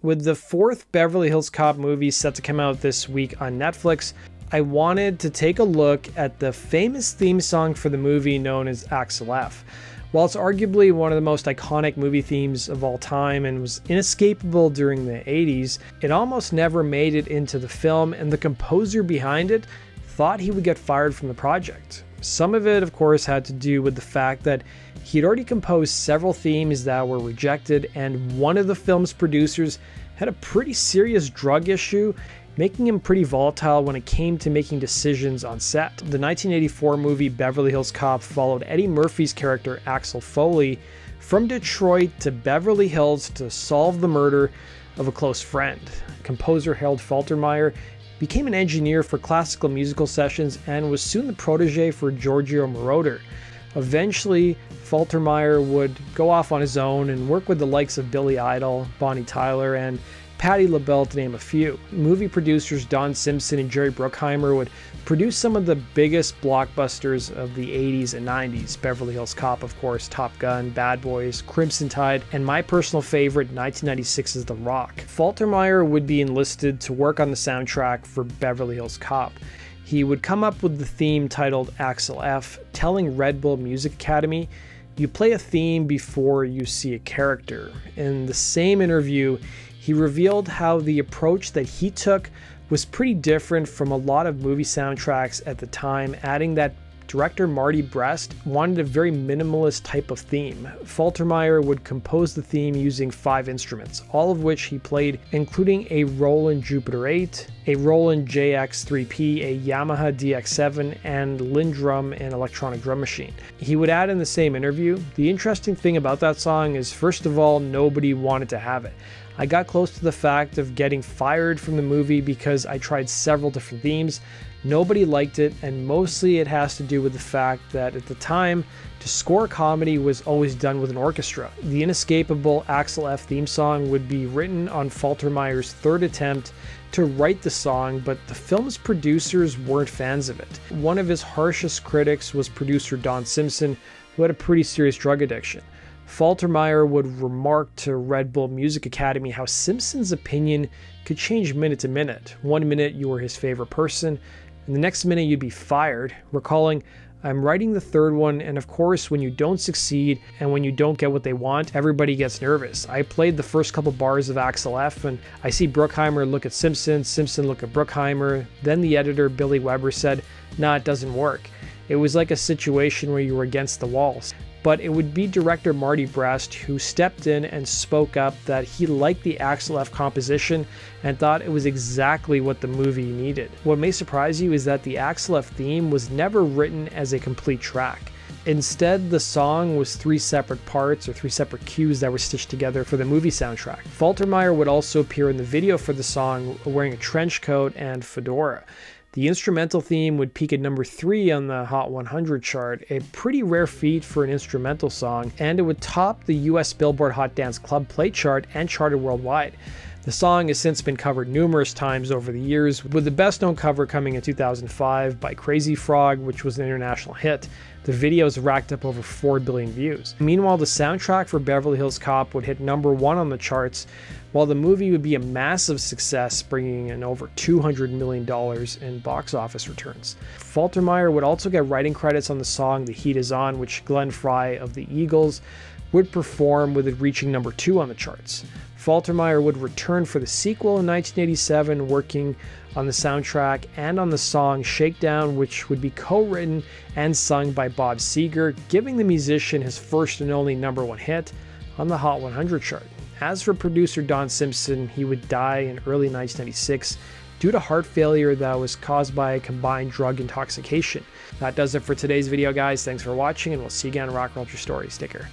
With the fourth Beverly Hills Cop movie set to come out this week on Netflix, I wanted to take a look at the famous theme song for the movie known as Axel F. While it's arguably one of the most iconic movie themes of all time and was inescapable during the 80s, it almost never made it into the film, and the composer behind it thought he would get fired from the project. Some of it, of course, had to do with the fact that he'd already composed several themes that were rejected, and one of the film's producers had a pretty serious drug issue, making him pretty volatile when it came to making decisions on set. The 1984 movie Beverly Hills Cop followed Eddie Murphy's character Axel Foley from Detroit to Beverly Hills to solve the murder of a close friend. Composer Harold Faltermeyer became an engineer for classical musical sessions and was soon the protege for Giorgio Moroder. Eventually, Faltermeyer would go off on his own and work with the likes of Billy Idol, Bonnie Tyler, and Patti LaBelle, to name a few. Movie producers Don Simpson and Jerry Bruckheimer would produce some of the biggest blockbusters of the 80s and 90s. Beverly Hills Cop, of course, Top Gun, Bad Boys, Crimson Tide, and my personal favorite, 1996's The Rock. Faltermeyer would be enlisted to work on the soundtrack for Beverly Hills Cop. He would come up with the theme titled Axel F, telling Red Bull Music Academy, "You play a theme before you see a character." In the same interview, he revealed how the approach that he took was pretty different from a lot of movie soundtracks at the time, adding that director Marty Brest wanted a very minimalist type of theme. Faltermeyer would compose the theme using 5 instruments, all of which he played, including a Roland Jupiter 8, a Roland JX3P, a Yamaha DX7, and Lindrum, an electronic drum machine. He would add in the same interview, "The interesting thing about that song is, first of all, nobody wanted to have it. I got close to the fact of getting fired from the movie because I tried several different themes. Nobody liked it, and mostly it has to do with the fact that at the time, to score a comedy was always done with an orchestra." The inescapable Axel F theme song would be written on Faltermeyer's third attempt to write the song, but the film's producers weren't fans of it. One of his harshest critics was producer Don Simpson, who had a pretty serious drug addiction. Faltermeyer would remark to Red Bull Music Academy how Simpson's opinion could change minute to minute. One minute you were his favorite person, and the next minute you'd be fired, recalling, "I'm writing the third one, and of course when you don't succeed and when you don't get what they want, everybody gets nervous. I played the first couple bars of Axel F, and I see Bruckheimer look at Simpson, Simpson look at Bruckheimer, then the editor Billy Weber said, 'Nah, it doesn't work.' It was like a situation where you were against the walls." But it would be director Marty Brest who stepped in and spoke up that he liked the Axel F composition and thought it was exactly what the movie needed. What may surprise you is that the Axel F theme was never written as a complete track. Instead, the song was 3 separate parts or 3 separate cues that were stitched together for the movie soundtrack. Faltermeyer would also appear in the video for the song wearing a trench coat and fedora. The instrumental theme would peak at number 3 on the Hot 100 chart, a pretty rare feat for an instrumental song, and it would top the US Billboard Hot Dance Club Play chart and charted worldwide. The song has since been covered numerous times over the years, with the best known cover coming in 2005 by Crazy Frog, which was an international hit. The videos racked up over 4 billion views. Meanwhile, the soundtrack for Beverly Hills Cop would hit number 1 on the charts, while the movie would be a massive success, bringing in over $200 million in box office returns. Faltermeyer would also get writing credits on the song The Heat Is On, which Glenn Frey of the Eagles would perform, with it reaching number 2 on the charts. Faltermeyer would return for the sequel in 1987, working on the soundtrack and on the song Shakedown, which would be co-written and sung by Bob Seger, giving the musician his first and only number 1 hit on the Hot 100 chart. As for producer Don Simpson, he would die in early 1996 due to heart failure that was caused by a combined drug intoxication. That does it for today's video, guys. Thanks for watching, and we'll see you again on Rock Culture Stories. Take care.